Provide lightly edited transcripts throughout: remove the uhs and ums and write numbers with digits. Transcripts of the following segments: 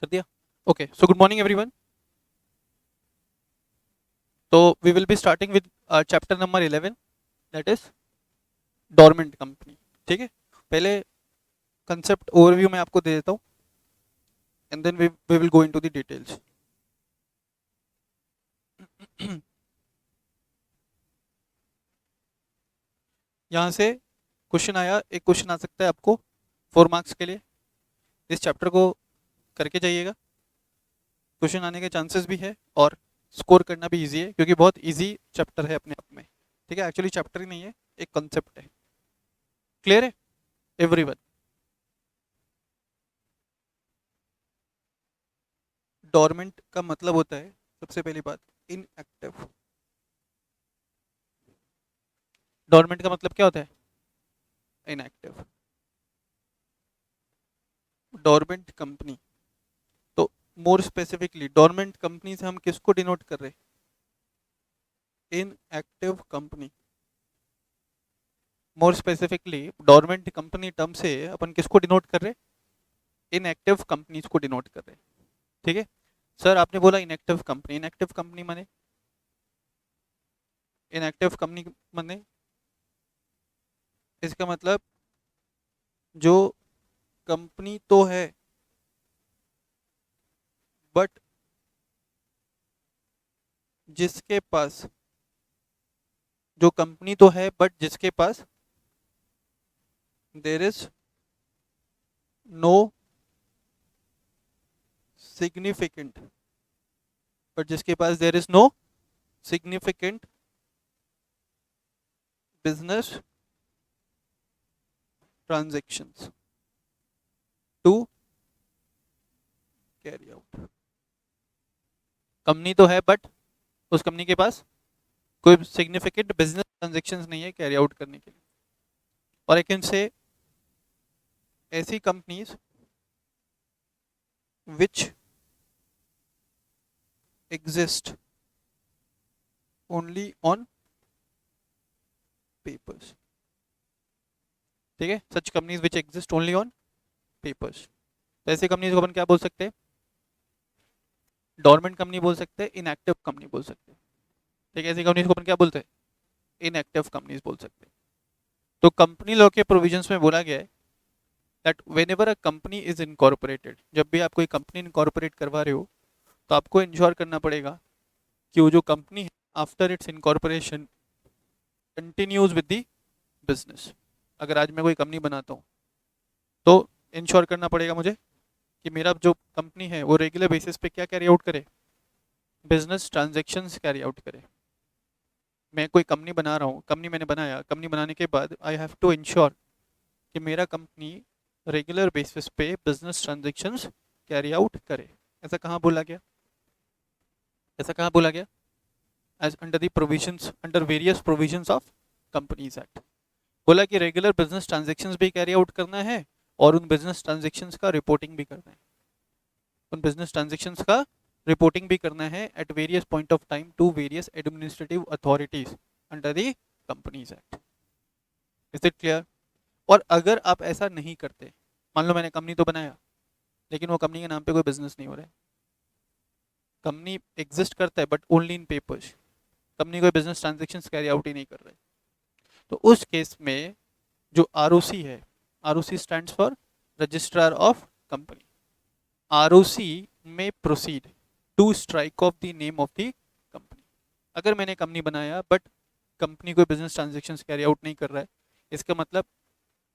कर दिया। Okay, so good morning everyone. तो we will be starting with chapter number 11, that is dormant company. ठीक है, पहले कंसेप्ट ओवरव्यू मैं आपको दे देता हूँ and then we will go into the details. यहाँ से क्वेश्चन आया, एक क्वेश्चन आ सकता है आपको 4 मार्क्स के लिए। इस चैप्टर को करके जाइएगा, क्वेश्चन आने के चांसेस भी है और स्कोर करना भी इजी है क्योंकि बहुत इजी चैप्टर है अपने आप में। ठीक है, एक्चुअली चैप्टर ही नहीं है, एक कंसेप्ट है। क्लियर है एवरीवन? डोरमेंट का मतलब होता है, सबसे पहली बात, इनएक्टिव। डोरमेंट का मतलब क्या होता है? इनएक्टिव। डोरमेंट कंपनी, तो मोर स्पेसिफिकली डोरमेंट कंपनी से हम किसको डिनोट कर रहे हैं? Inactive company. More specifically dormant company term से अपन किसको डिनोट कर रहे हैं? इनएक्टिव कंपनीज को डिनोट कर रहे हैं। ठीक है सर, आपने बोला इनएक्टिव कंपनी, इनएक्टिव कंपनी माने? इनएक्टिव कंपनी माने इसका मतलब जो कंपनी तो है बट जिसके पास, जो कंपनी तो है बट जिसके पास there is no significant, but जिसके पास there is no significant business transactions to carry out. Company तो है बट उस कंपनी के पास कोई सिग्निफिकेंट बिजनेस ट्रांजेक्शन्स नहीं है कैरी आउट करने के लिए। और आई कैन से ऐसी companies which exist only on papers. ठीक है, such companies which exist only on papers. तो ऐसी कंपनीज को अपन क्या बोल सकते हैं? डोरमेंट कंपनी बोल सकते हैं, इनएक्टिव कंपनी बोल सकते हैं। ठीक है, ऐसी कंपनीज को अपन क्या बोलते हैं? इनएक्टिव कंपनीज बोल सकते हैं। तो कंपनी लॉ के प्रोविजंस में बोला गया है that whenever a company is incorporated, जब भी आप कोई कंपनी इनकॉर्पोरेट करवा रहे हो तो आपको इंश्योर करना पड़ेगा कि वो जो कंपनी है after its incorporation continues with the business. अगर आज मैं कोई कंपनी बनाता हूँ तो इंश्योर करना पड़ेगा मुझे कि मेरा जो कंपनी है वो रेगुलर बेसिस पे क्या कैरी आउट करे? बिजनेस ट्रांजेक्शन्स कैरी आउट करे। मैं कोई कंपनी बना रहा हूँ, कंपनी मैंने बनाया, कंपनी बनाने के बाद आई हैव टू इंश्योर कि मेरा कंपनी रेगुलर बेसिस पे बिजनेस ट्रांजेक्शन्स कैरी आउट करे। ऐसा कहाँ बोला गया? ऐसा कहाँ बोला गया? As under the provisions, under various provisions of Companies Act. बोला कि रेगुलर बिजनेस ट्रांजेक्शन्स भी कैरी आउट करना है और उन बिजनेस ट्रांजेक्शन्स का रिपोर्टिंग भी करना है। उन बिजनेस ट्रांजेक्शन्स का रिपोर्टिंग भी करना है at various point of time to various administrative authorities under the Companies Act. Is it clear? और अगर आप ऐसा नहीं करते, मान लो मैंने कंपनी तो बनाया लेकिन वो कंपनी के नाम पे कोई बिजनेस नहीं हो रहा है, कंपनी एग्जिस्ट करता है but only in papers, company कोई बिजनेस ट्रांजेक्शन्स कैरी आउट ही नहीं कर रहा है, तो उस केस में जो आरओसी है, ROC stands for registrar of company, ROC में proceed to strike off the name of the company. अगर मैंने कंपनी बनाया बट कंपनी कोई बिजनेस ट्रांजेक्शन्स कैरी आउट नहीं कर रहा है, इसका मतलब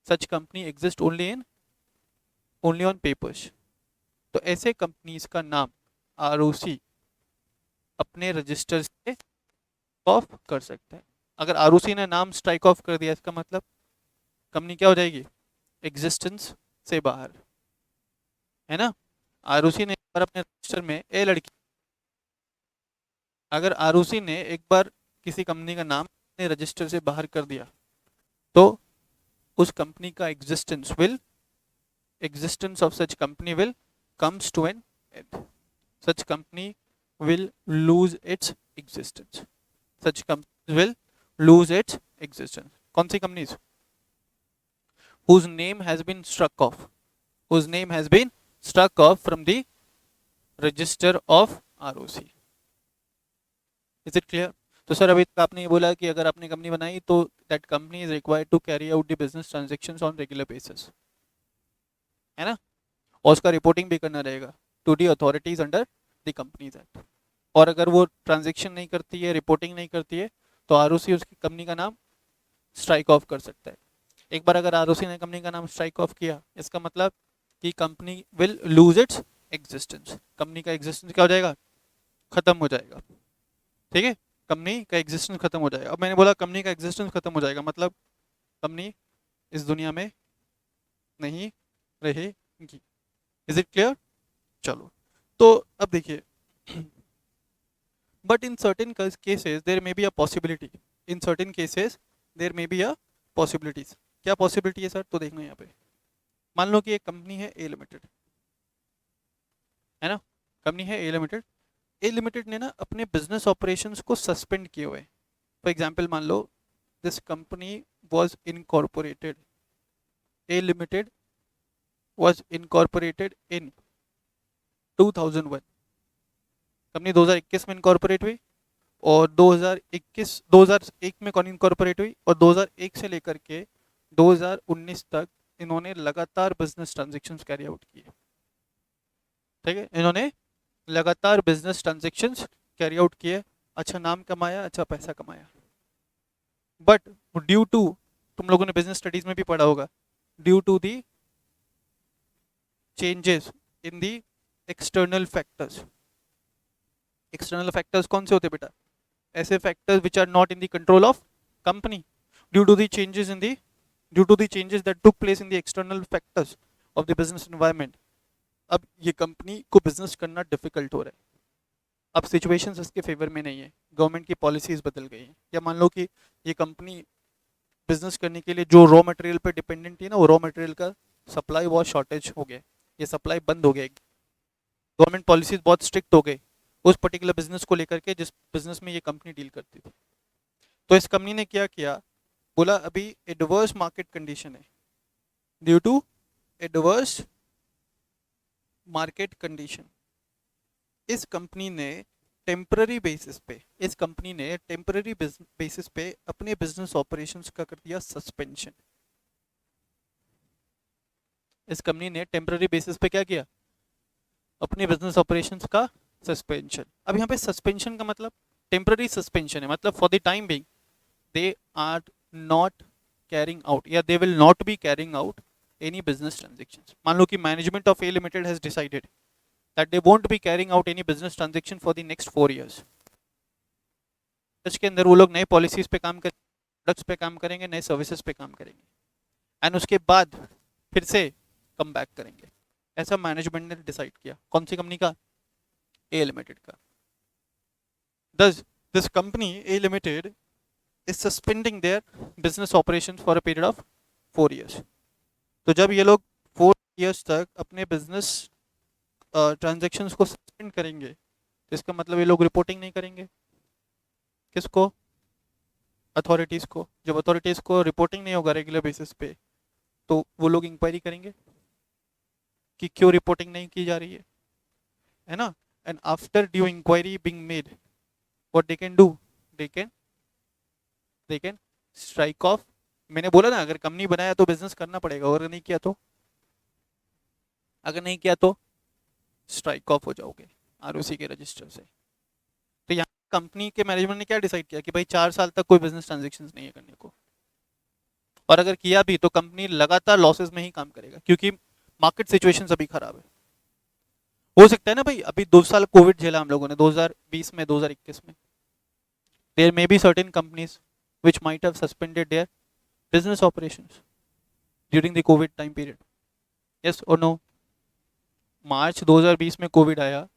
such company exist only on papers, तो ऐसे कंपनीज का नाम आरओसी अपने रजिस्टर से ऑफ कर सकता है। अगर आरओसी ने नाम स्ट्राइक ऑफ कर दिया इसका मतलब कंपनी क्या हो जाएगी? एग्जिस्टेंस से बाहर, है ना। आरओसी ने एक बार अपने रजिस्टर में, ए लड़की, अगर आरओसी ने एक बार किसी कंपनी का नाम अपने रजिस्टर से बाहर कर दिया तो उस कंपनी का existence of such company will comes to an end. Such company will lose its existence. Such company will lose its existence. कौन सी companies? whose name has been struck off, whose name has been struck off from the register of ROC. Is it clear? तो sir अभी तक आपने ये बोला कि अगर आपने कंपनी बनाई तो that company is required to carry out the business transactions on regular basis, है ना, और उसका रिपोर्टिंग भी करना रहेगा to the authorities under the Companies Act. और अगर वो ट्रांजेक्शन नहीं करती है, रिपोर्टिंग नहीं करती है, तो आरओसी उसकी कंपनी का नाम स्ट्राइक ऑफ कर सकता है। एक बार अगर आरओसी ने कंपनी का नाम स्ट्राइक ऑफ किया, इसका मतलब कि company will lose its existence, company का एग्जिस्टेंस क्या हो जाएगा, खत्म हो जाएगा। ठीक है, कंपनी का एग्जिस्टेंस खत्म हो जाएगा। अब मैंने बोला कंपनी का एग्जिस्टेंस खत्म हो जाएगा, मतलब कंपनी इस दुनिया में नहीं रहेगी। Is it clear? चलो, तो अब देखिए, but in certain cases there may be a possibility, in certain cases there may be a possibilities. क्या पॉसिबिलिटी है सर? तो देखना यहाँ पे, मान लो कि एक कंपनी है ए लिमिटेड, है ना, कंपनी है ए लिमिटेड। ए लिमिटेड ने ना अपने बिजनेस ऑपरेशंस को सस्पेंड किए हुए। फॉर एग्जांपल मान लो this company was incorporated, A limited was incorporated in 2001, company 2021 में इनकॉर्पोरेट हुई, और 2001 में कौन इनकॉर्पोरेट हुई, और 2001 से लेकर के 2019 तक इन्होंने लगातार बिजनेस ट्रांजेक्शन्स कैरी आउट किए। ठीक है, इन्होंने लगातार बिजनेस ट्रांजेक्शन्स कैरी आउट किए, अच्छा नाम कमाया, अच्छा पैसा कमाया। बट ड्यू टू, तुम लोगों ने बिजनेस स्टडीज में भी पढ़ा होगा, due to the changes in the external factors. External factors कौन से होते बेटा? ऐसे factors which are not in the control of company, due to the changes in the, due to the changes that took place in the external factors of the business environment. अब ये company को business करना difficult हो रहा है, अब situations इसके favour में नहीं है, गवर्नमेंट की पॉलिसीज बदल गई हैं, या मान लो कि ये कंपनी बिजनेस करने के लिए जो रॉ मटेरियल पे डिपेंडेंट थी ना, वो रॉ मटेरियल का सप्लाई बहुत शॉर्टेज हो गया, ये सप्लाई बंद हो गया, गवर्नमेंट पॉलिसीज बहुत स्ट्रिक्ट हो गई उस पर्टिकुलर बिजनेस को लेकर के जिस बिजनेस में ये कंपनी डील करती थी। तो इस कंपनी ने क्या किया, बोला अभी एडवर्स मार्केट कंडीशन है, due to adverse market condition इस कंपनी ने टेम्पररी बेसिस पे, इस कंपनी ने टेम्पररी बेसिस पे अपने बिजनेस ऑपरेशंस का कर दिया सस्पेंशन। इस कंपनी ने टेम्पररी बेसिस पे क्या किया, अपने बिजनेस ऑपरेशंस का सस्पेंशन। अब यहाँ पे सस्पेंशन का मतलब टेम्पररी सस्पेंशन है, मतलब for the time being they are not carrying out, या they will not be carrying out any business transactions. मान लो कि management of A limited has decided that they won't be carrying out any business transaction for the next 4 years। इसके अंदर वो लोग नए policies पे काम करेंगे, प्रोडक्ट्स पे काम करेंगे, नए सर्विसेज पे काम करेंगे, एंड उसके बाद फिर से कम बैक करेंगे। ऐसा मैनेजमेंट ने डिसाइड किया, कौन सी कंपनी का? ए लिमिटेड का। Thus, this company A Limited is suspending their business operations for a period of 4 years। तो जब ये लोग 4 years तक अपने बिजनेस ट्रांजेक्शन्स को सस्पेंड करेंगे, तो इसका मतलब ये लोग रिपोर्टिंग नहीं करेंगे, किसको? अथॉरिटीज़ को। जब अथॉरिटीज़ को रिपोर्टिंग नहीं होगा रेगुलर बेसिस पे, तो वो लोग इंक्वायरी करेंगे कि क्यों रिपोर्टिंग नहीं की जा रही है ना। And after due inquiry being made, what they can do, they can strike off. मैंने बोला ना, अगर कंपनी बनाया तो बिजनेस करना पड़ेगा, और नहीं किया तो, अगर नहीं किया तो स्ट्राइक ऑफ हो जाओगे आरओसी के रजिस्टर से। तो यहाँ कंपनी के मैनेजमेंट ने क्या डिसाइड किया कि भाई 4 साल तक कोई बिजनेस ट्रांजेक्शन्स नहीं है करने को, और अगर किया भी तो कंपनी लगातार लॉसेस में ही काम करेगा, क्योंकि मार्केट सिचुएशंस अभी खराब है। हो सकता है ना भाई, अभी 2 साल कोविड झेला हम लोगों ने 2020 में, 2021 में, there may be certain companies which might have suspended their business operations during the COVID time period, yes or no? मार्च 2020 में कोविड आया,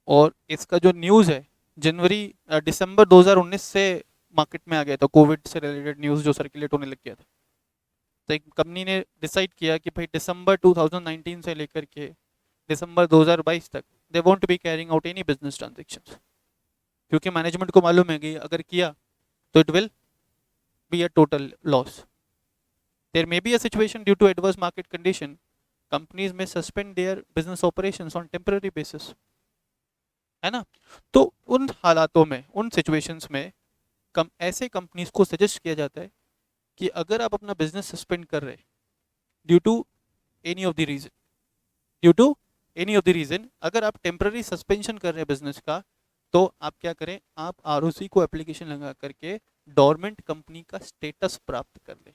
और इसका जो न्यूज़ है दिसंबर 2019 से मार्केट में आ गया था, कोविड से रिलेटेड न्यूज़ जो सर्कुलेट होने लग गया था। तो एक कंपनी ने डिसाइड किया कि भाई दिसंबर 2019 से लेकर के दिसंबर 2022 तक they won't be carrying out any business transactions, क्योंकि मैनेजमेंट को मालूम है कि अगर किया तो it will be a total loss. There may be a situation due to adverse market condition, companies may suspend their business operations on temporary basis। है ना। तो उन हालातों में, उन सिचुएशंस में ऐसे कंपनीज को सजेस्ट किया जाता है कि अगर आप अपना बिजनेस सस्पेंड कर रहे due to any of the reason, due to any of the reason, अगर आप टेम्पररी सस्पेंशन कर रहे हैं बिजनेस का, तो आप क्या करें, आप आरओसी को एप्लीकेशन लगा करके डोरमेंट कंपनी का स्टेटस प्राप्त कर लें।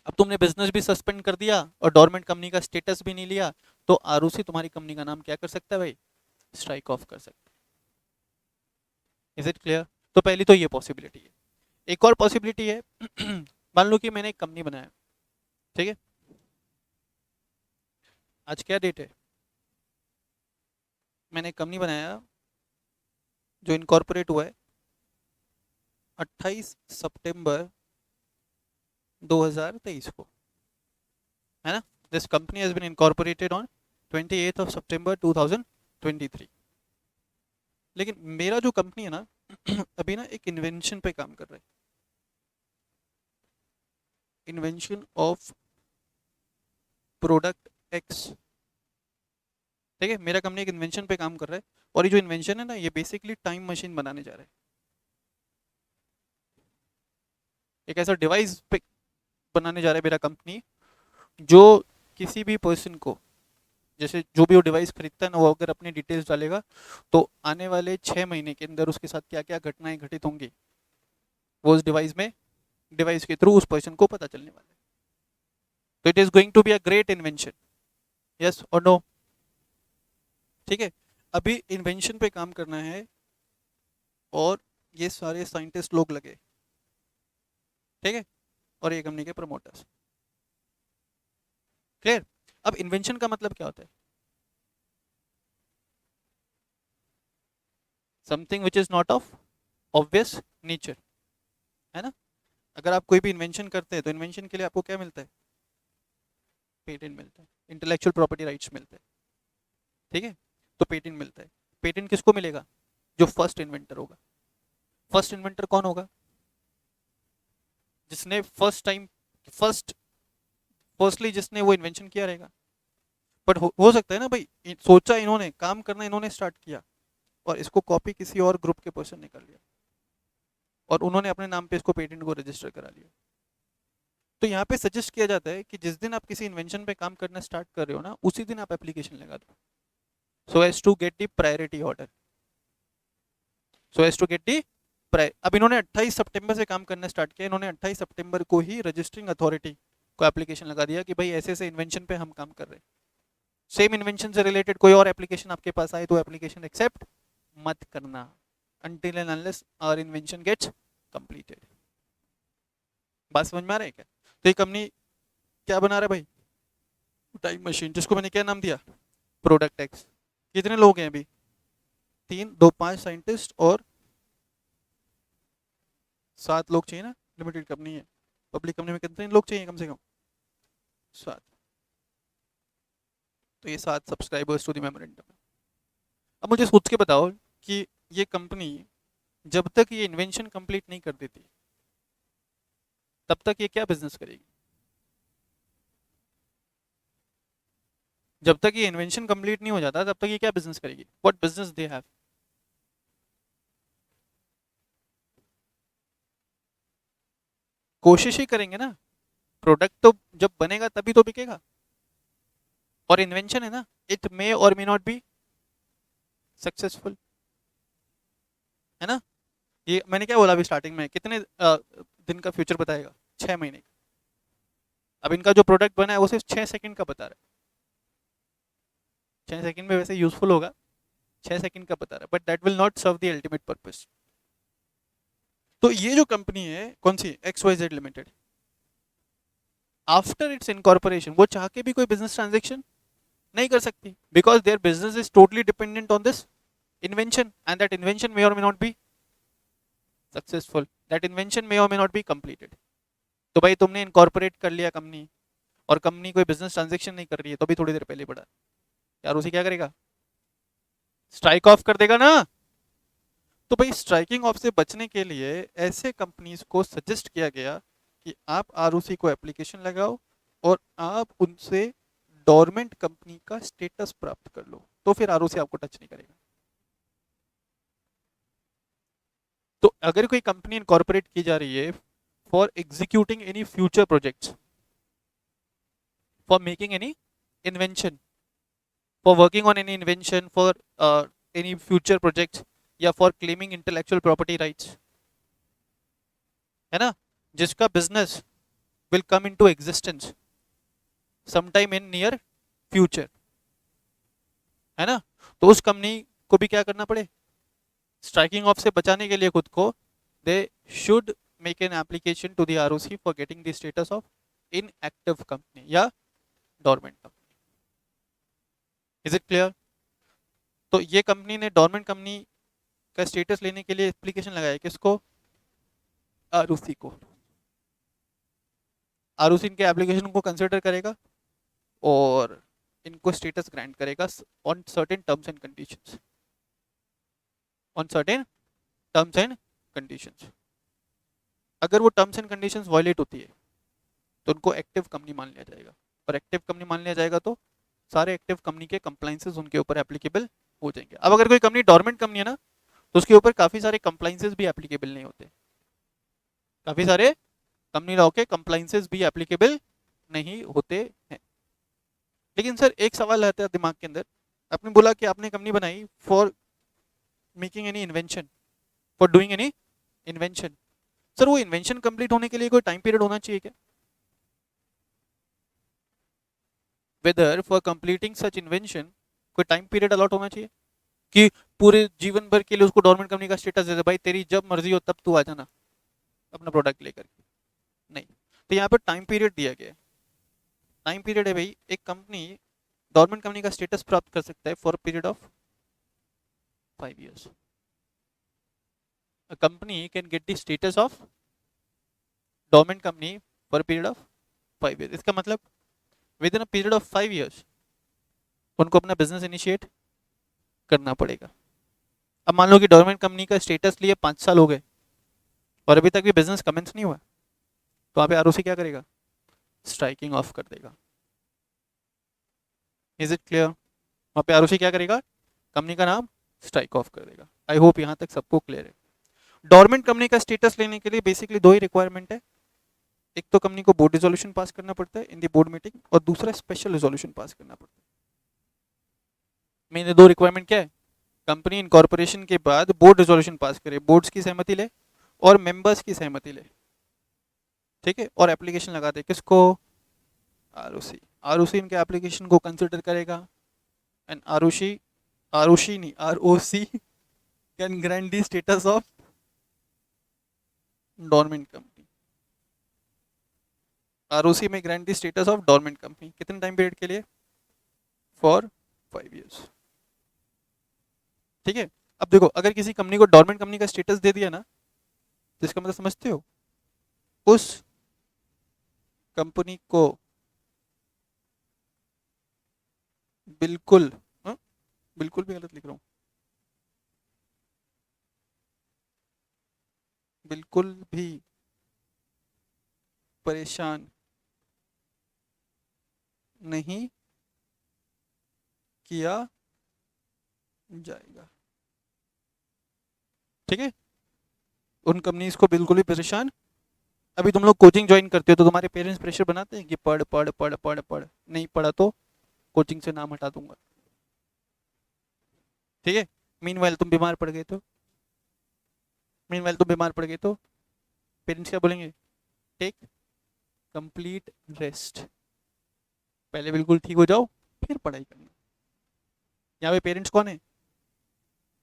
अब तुमने बिजनेस भी सस्पेंड कर दिया और डोरमेंट कंपनी का स्टेटस भी नहीं लिया, तो आरओसी तुम्हारी कंपनी का नाम क्या कर सकता है भाई, स्ट्राइक ऑफ कर सकता है। Is it clear? तो पहली तो ये पॉसिबिलिटी है। एक और पॉसिबिलिटी है मान लो कि मैंने एक कंपनी बनाया, ठीक है, आज क्या डेट है, मैंने एक कंपनी बनाया जो इनकॉर्पोरेट हुआ है 28 सितंबर 2023 को, है ना। This company has been incorporated on 28 of September 2023। लेकिन मेरा जो कंपनी है ना अभी ना एक इन्वेंशन पे काम कर रहा है, इन्वेंशन ऑफ प्रोडक्ट एक्स, ठीक है। मेरा कंपनी एक इन्वेंशन पे काम कर रहा है, और ये जो इन्वेंशन है ना, ये बेसिकली टाइम मशीन बनाने जा रहा है। एक ऐसा डिवाइस पे बनाने जा रहा है मेरा कंपनी, जो किसी भी पर्सन को, जैसे जो भी वो डिवाइस खरीदता है ना, वो अगर अपनी डिटेल्स डालेगा तो आने वाले 6 महीने के अंदर उसके साथ क्या क्या घटनाएं घटित होंगी, वो उस डिवाइस में, डिवाइस के थ्रू उस पर्सन को पता चलने वाला है। तो it is going to be a great invention, yes और नो? ठीक है, अभी इन्वेंशन पे काम करना है और ये सारे साइंटिस्ट लोग लगे, ठीक है, और ये कंपनी के प्रमोटर्स। क्लियर? अब इन्वेंशन का मतलब क्या होता है? Something which is not of obvious nature, है ना। अगर आप कोई भी इन्वेंशन करते हैं तो इन्वेंशन के लिए आपको क्या मिलता है, पेटेंट मिलता है, इंटेलेक्चुअल प्रॉपर्टी राइट्स मिलते हैं, ठीक है। तो पेटेंट मिलता है, पेटेंट किसको मिलेगा, जो फर्स्ट इन्वेंटर होगा। फर्स्ट इन्वेंटर कौन होगा, जिसने फर्स्ट टाइम, फर्स्ट फर्स्टली जिसने वो इन्वेंशन किया रहेगा। बट हो सकता है ना भाई, सोचा इन्होंने, काम करना इन्होंने स्टार्ट किया, और इसको कॉपी किसी और ग्रुप के पर्सन ने कर लिया, और उन्होंने अपने नाम पे इसको पेटेंट को रजिस्टर करा लिया। तो यहाँ पे सजेस्ट किया जाता है कि जिस दिन आप किसी इन्वेंशन पे काम करना स्टार्ट कर रहे हो ना, उसी दिन आप एप्लीकेशन लगा दो, so as to get the priority order, so as to get the. अब इन्होंने 28 सितंबर से काम करना स्टार्ट किया, इन्होंने 28 सितंबर को ही रजिस्टरिंग अथॉरिटी को एप्लीकेशन लगा दिया कि भाई ऐसे ऐसे इन्वेंशन पे हम काम कर रहे हैं। सेम इन्वेंशन से रिलेटेड कोई और एप्लीकेशन आपके पास आए तो एप्लीकेशन एक्सेप्ट मत करना, until and unless our invention gets completed। बात समझ में आ रहा है क्या? तो ये कंपनी क्या बना रहा है भाई, टाइम मशीन, जिसको मैंने क्या नाम दिया, प्रोडक्ट एक्स। कितने लोग हैं अभी, 3, 2, 5 साइंटिस्ट और 7 लोग चाहिए ना, लिमिटेड कंपनी है। पब्लिक कंपनी में कितने लोग चाहिए कम से कम, 7। तो ये 7 सब्सक्राइबर्स टू द मेमोरेंडम। अब मुझे सोच के बताओ कि ये कंपनी जब तक ये इन्वेंशन कंप्लीट नहीं कर देती, तब तक ये क्या बिजनेस करेगी? जब तक ये इन्वेंशन कंप्लीट नहीं हो जाता, तब तक ये क्या बिजनेस करेगी? What business they have? कोशिश ही करेंगे ना, प्रोडक्ट तो जब बनेगा तभी तो बिकेगा। और इन्वेंशन है ना, it may or may not be successful, है ना। ये मैंने क्या बोला अभी स्टार्टिंग में, कितने दिन का फ्यूचर बताएगा, 6 महीने का। अब इनका जो प्रोडक्ट बना है वो सिर्फ 6 सेकंड का बता रहा है, 6 सेकंड में वैसे यूजफुल होगा, 6 सेकंड का बता रहा है, but that will not serve the ultimate purpose. तो ये जो कंपनी है कौन सी, XYZ limited, after its incorporation वो चाह के भी कोई बिजनेस ट्रांजेक्शन नहीं कर सकती, because their business is totally dependent on this invention, and that invention may or may not be successful, that invention may or may not be completed. तो भाई तुमने इनकॉर्पोरेट कर लिया कंपनी, और कंपनी कोई बिजनेस ट्रांजेक्शन नहीं कर रही है, तो भी थोड़ी देर पहले पड़ा यार, उसे क्या करेगा, स्ट्राइक ऑफ कर देगा ना। तो भाई स्ट्राइकिंग ऑफ से बचने के लिए ऐसे कंपनीज को सजेस्ट किया गया कि आप आरओसी को एप्लीकेशन लगाओ और आप उनसे डोरमेंट कंपनी का स्टेटस प्राप्त कर लो। तो फिर आरओसी आपको टच नहीं करेगा। तो अगर कोई कंपनी इनकॉर्पोरेट की जा रही है for executing any future projects, for making any invention, for working on any invention, for any future projects, या for claiming intellectual property rights, है ना, जिसका business will come into existence sometime in near future, है ना, तो उस company को भी क्या करना पड़े, स्ट्राइकिंग ऑफ से बचाने के लिए खुद को, they should make an application to the ROC for getting the status of inactive company या dormant company. Is it clear? तो ये कंपनी ने डोरमेंट कंपनी का स्टेटस लेने के लिए एप्लीकेशन लगाया, किसको, आरओसी को। आरओसी इनके एप्लीकेशन को कंसिडर करेगा और इनको स्टेटस ग्रांट करेगा on certain terms and conditions, on certain terms and conditions. अगर वो टर्म्स एंड कंडीशंस वायलेट होती है तो उनको एक्टिव कंपनी मान लिया जाएगा, और एक्टिव कंपनी मान लिया जाएगा तो सारे एक्टिव कंपनी के कंप्लाइंसेस उनके ऊपर एप्लीकेबल हो जाएंगे। अब अगर कोई कंपनी डोरमेंट कंपनी है ना, तो उसके ऊपर काफी सारे कंप्लाइंसेस भी एप्लीकेबल नहीं होते, काफी सारे कंपनी लॉ के कंप्लाइंसेस भी एप्लीकेबल नहीं होते हैं। लेकिन सर एक सवाल रहता है दिमाग के अंदर, आपने बोला कि आपने कंपनी बनाई for making any invention, for doing any invention, sir वो इन्वेंशन कंप्लीट होने के लिए कोई टाइम पीरियड होना चाहिए क्या? Whether for completing such invention कोई टाइम पीरियड अलॉट होना चाहिए कि पूरे जीवन भर के लिए उसको डोरमेंट कंपनी का स्टेटस दे दे, भाई तेरी जब मर्जी हो तब तू आ जाना अपना प्रोडक्ट लेकर के? नहीं, तो यहाँ पर टाइम पीरियड दिया गया है। टाइम पीरियड है भाई, एक कंपनी डोरमेंट कंपनी का स्टेटस प्राप्त कर सकता है for period of 5 years। A company can get the status of dormant company for a period of 5 years। इसका मतलब with in a period of 5 years उनको अपना बिजनेस इनिशिएट करना पड़ेगा। अब मान लो कि डोरमेंट कंपनी का स्टेटस लिए 5 साल हो गए और अभी तक भी बिजनेस कमेंस नहीं हुआ, तो वहाँ पे आरओसी क्या करेगा, स्ट्राइकिंग ऑफ कर देगा। Is it clear? वहाँ पे आरओसी क्या करेगा, कंपनी का नाम स्ट्राइक ऑफ कर देगा। आई होप यहाँ तक सबको क्लियर है। डोरमेंट कंपनी का स्टेटस लेने के लिए बेसिकली दो ही रिक्वायरमेंट है, एक तो कंपनी को बोर्ड रिजोल्यूशन पास करना पड़ता है इन दी बोर्ड मीटिंग, और दूसरा स्पेशल रिजोल्यूशन पास करना पड़ता है। मेरे दो रिक्वायरमेंट क्या है, कंपनी इनकॉर्पोरेशन के बाद बोर्ड रिजोल्यूशन पास करे, बोर्ड्स की सहमति ले और मेंबर्स की सहमति ले, ठीक है, और एप्लीकेशन लगा दे, किसको, आरओसी। आरओसी इनके एप्लीकेशन को कंसिडर करेगा एंड आरओसी, आरओसी नहीं ROC can grant the status of dormant company. ROC में grant the status of dormant company कितने टाइम पीरियड के लिए, फॉर 5 years। ठीक है, अब देखो अगर किसी कंपनी को डोरमेंट कंपनी का स्टेटस दे दिया ना, तो इसका मतलब समझते हो, उस कंपनी को बिल्कुल, हाँ बिल्कुल भी गलत लिख रहा हूं, बिल्कुल भी परेशान नहीं किया जाएगा। ठीक है, उन कंपनीज को बिल्कुल भी परेशान, अभी तुम लोग कोचिंग ज्वाइन करते हो तो तुम्हारे पेरेंट्स प्रेशर बनाते हैं कि पढ़ पढ़ पढ़ पढ़ पढ़, नहीं पढ़ा तो कोचिंग से नाम हटा दूंगा। ठीक है, मीनवाइल तुम बीमार पड़ गए तो, मीनवाइल तुम बीमार पड़ गए तो पेरेंट्स क्या बोलेंगे, टेक कंप्लीट रेस्ट, पहले बिल्कुल ठीक हो जाओ फिर पढ़ाई करना। यहाँ पे पेरेंट्स कौन है,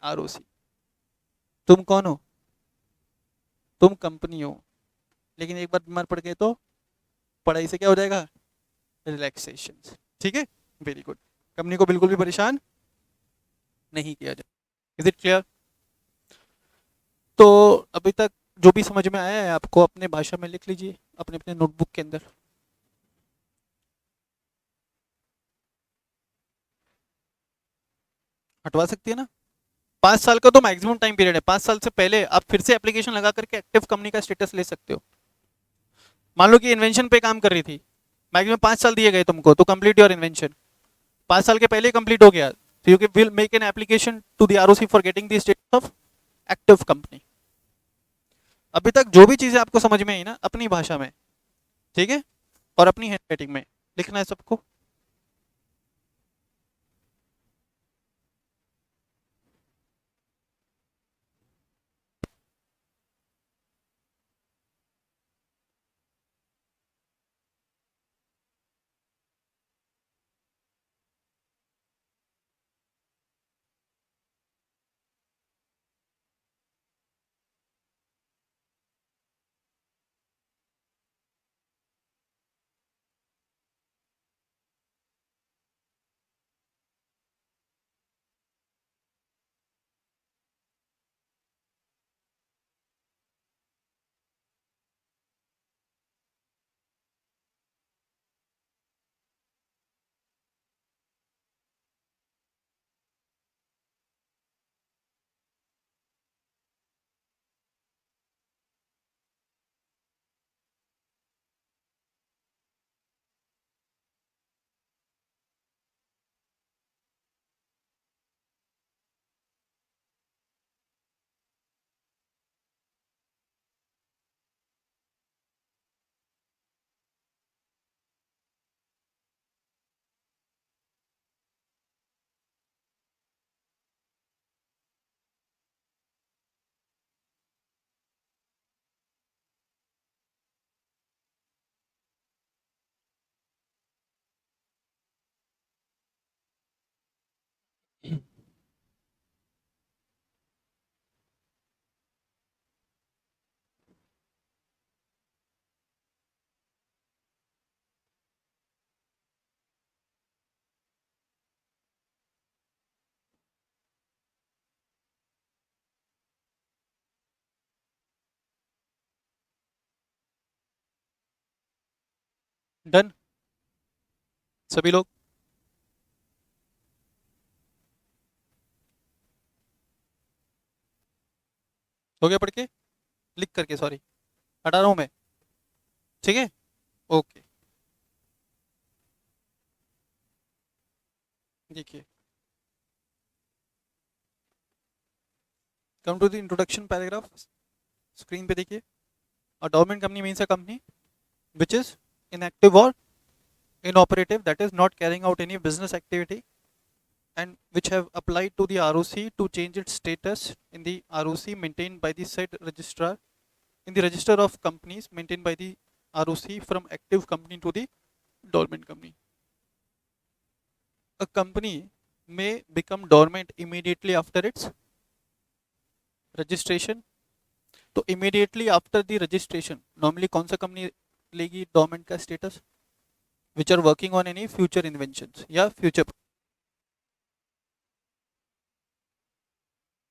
आरओसी। तुम कौन हो, तुम कंपनी हो, लेकिन एक बार बीमार पड़ गए तो पढ़ाई से क्या हो जाएगा, रिलैक्सेशन। ठीक है, वेरी गुड, कंपनी को बिल्कुल भी परेशान नहीं किया जाए। Is it clear? तो अभी तक जो भी समझ में आया है आपको अपने भाषा में लिख लीजिए अपने अपने नोटबुक के अंदर। हटवा सकती है ना, 5 साल का तो मैक्सिमम टाइम पीरियड है, 5 साल से पहले आप फिर से एप्लीकेशन लगा करके एक्टिव कंपनी का स्टेटस ले सकते हो। मान लो कि इन्वेंशन पे काम कर रही थी, मैक्सिमम 5 साल दिए गए तुमको, तो कंप्लीट योर इन्वेंशन, 5 साल के पहले कंप्लीट हो गया So you will make an application to the ROC for getting the status of active company. अभी तक जो भी चीजें आपको समझ में आई ना, अपनी भाषा में, ठीक है, और अपनी हैंडराइटिंग में लिखना है सबको. डन सभी लोग. हो गया पढ़ के, लिख करके, सॉरी, हटा रहा हूं मैं, ठीक है, ओके. देखिए, come to the introduction paragraph. Screen पे देखिए. A dormant company means a company which is inactive or inoperative, that is not carrying out any business activity, and which have applied to the ROC to change its status in the ROC maintained by the said registrar in the register of companies maintained by the ROC from active company to the dormant company. A company may become dormant immediately after its registration. तो immediately after the registration normally कौन सा company लेगी dormant का status? Which are working on any future inventions या future.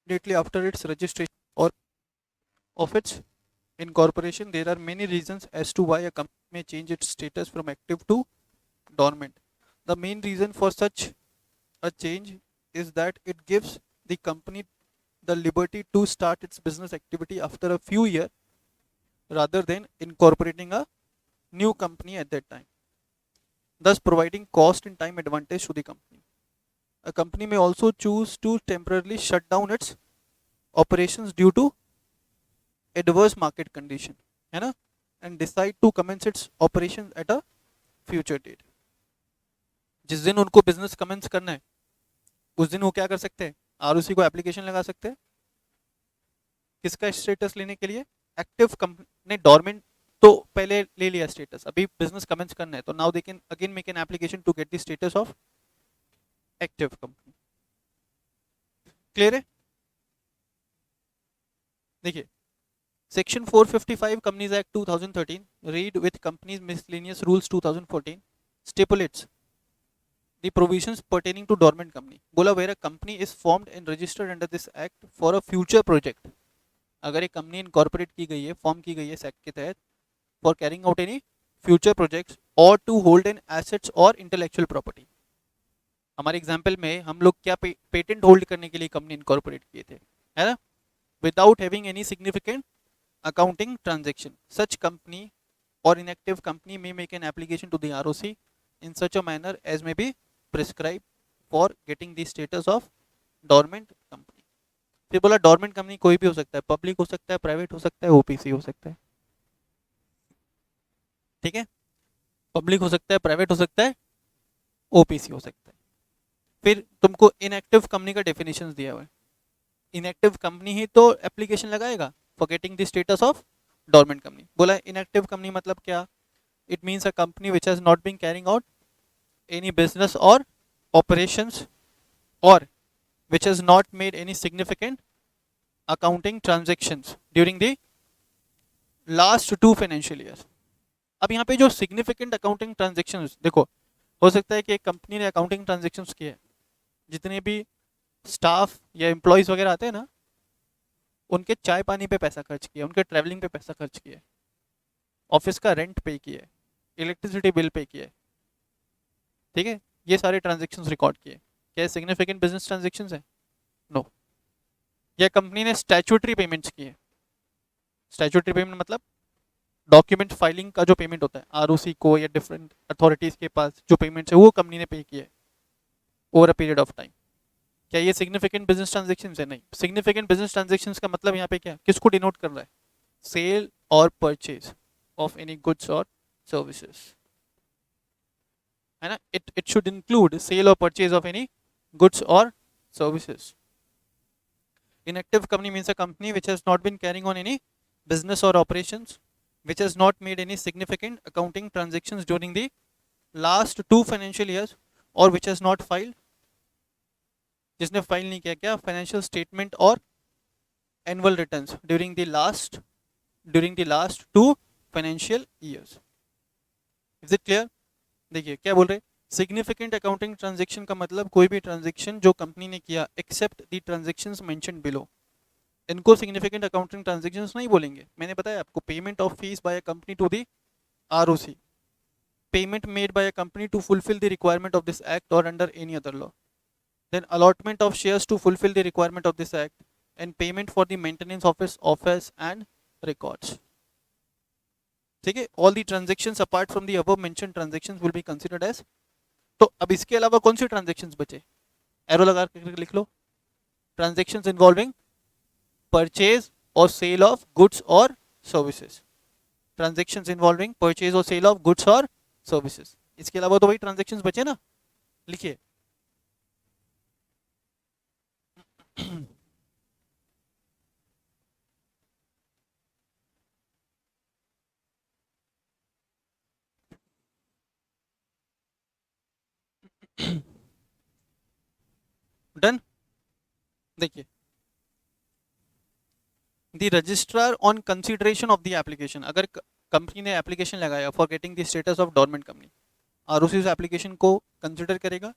Immediately after its registration or of its incorporation, there are many reasons as to why a company may change its status from active to dormant. The main reason for such a change is that it gives the company the liberty to start its business activity after a few years rather than incorporating a new company at that time, thus providing cost and time advantage to the company. A company may also choose to temporarily shut down its operations due to adverse market condition, है ना, and decide to commence its operations at a future date. जिस दिन उनको business commence करना है उस दिन वो क्या कर सकते हैं, आरओसी को एप्लीकेशन लगा सकते हैं. किसका स्टेटस लेने के लिए? एक्टिव कंपनी ने डोरमेंट तो पहले ले लिया स्टेटस, अभी बिजनेस कमेंस करना है तो now they can again make an application to get the status of active company. Clear है? देखिए, Section 455 Companies Act 2013 read with Companies Miscellaneous Rules 2014 stipulates the provisions pertaining to dormant company. बोला where a company is formed and registered under this act for a future project. अगर एक company incorporate की गई है, form की गई है इस एक्ट के तहत for carrying out any future projects और टू होल्ड एन एसेट्स और इंटेलेक्चुअल प्रॉपर्टी. हमारे एग्जांपल में हम लोग क्या पेटेंट होल्ड करने के लिए कंपनी इनकॉर्पोरेट किए थे, है ना, without having any significant accounting transaction. Such company or inactive company may make an application to the ROC in such a manner as may be prescribed for getting the status of dormant company. फिर बोला dormant company कोई भी हो सकता है, public हो सकता है, प्राइवेट हो सकता है, ओपीसी हो सकता है। ठीक है, पब्लिक हो सकता है, प्राइवेट हो सकता है, ओपीसी हो सकता है। फिर तुमको इनएक्टिव कंपनी का डेफिनेशन दिया हुआ है। इनएक्टिव कंपनी ही तो एप्लीकेशन लगाएगा for getting the status of dormant company. बोला इनएक्टिव कंपनी मतलब क्या? It means a company which has not been carrying out any business or operations, or which has not made any significant accounting transactions during the last 2 financial years। अब यहाँ पे जो significant accounting transactions देखो, हो सकता है कि एक कंपनी ने अकाउंटिंग ट्रांजेक्शन्स किए, जितने भी स्टाफ या एम्प्लॉयज़ वगैरह आते हैं ना, उनके चाय पानी पे पैसा खर्च किया, उनके ट्रैवलिंग पे पैसा खर्च किया, ऑफिस का रेंट पे किया, इलेक्ट्रिसिटी बिल पे किया। ठीक है, ये सारे ट्रांजेक्शन्स रिकॉर्ड किए, क्या सिग्निफिकेंट बिजनेस ट्रांजेक्शन्स है? नो। या कंपनी ने स्टैट्यूटरी पेमेंट्स किए। स्टैट्यूटरी पेमेंट मतलब डॉक्यूमेंट फाइलिंग का जो पेमेंट होता है आरओसी को या डिफरेंट अथॉरिटीज के पास जो पेमेंट्स है वो कंपनी ने पे किए over a period of time. क्या ये सिग्निफिकेंट बिजनेस ट्रांजेक्शन है? नहीं। सिग्निफिकेंट बिजनेस ट्रांजेक्शन का मतलब यहाँ पे क्या, किसको डिनोट कर रहा है? सेल और परचेज ऑफ एनी गुड्स और सर्विसेज, है ना। इट शुड इंक्लूड सेल और परचेज ऑफ एनी गुड्स और services. Inactive company means a company which has not been carrying on any business or operations, which has not made any significant accounting transactions during the last 2 financial years, or which has not filed, जिसने file नहीं किया क्या, financial statement और annual returns during the last 2 financial years। Is it clear? देखिए क्या बोल रहे, significant accounting transaction का मतलब कोई भी ट्रांजेक्शन जो कंपनी ने किया except the transactions mentioned below, इनको सिग्निफिकेंट अकाउंटिंग ट्रांजेक्शंस नहीं बोलेंगे। मैंने बताया आपको, payment of fees by a company to the ROC, payment made by a company to fulfil the requirement of this act और under any other law, then allotment of shares to fulfil the requirement of this act, and payment for the maintenance of its office and records. ठीक है, all the transactions apart from the above mentioned transactions will be considered as. तो अब इसके अलावा कौन सी transactions बचे, arrow लगा कर लिख लो। ट्रांजेक्शंस इन्वॉल्विंग परचेज और सेल ऑफ गुड्स और सर्विसेज, ट्रांजेक्शंस इन्वॉल्विंग परचेज और सेल ऑफ गुड्स और सर्विसेज। इसके अलावा तो वही ट्रांजेक्शंस बचे ना, लिखिए। डन। देखिए, the registrar on consideration of the application, अगर कंपनी ने एप्लीकेशन लगाया for getting the status of dormant company, ROC उस एप्लीकेशन को कंसिडर करेगा,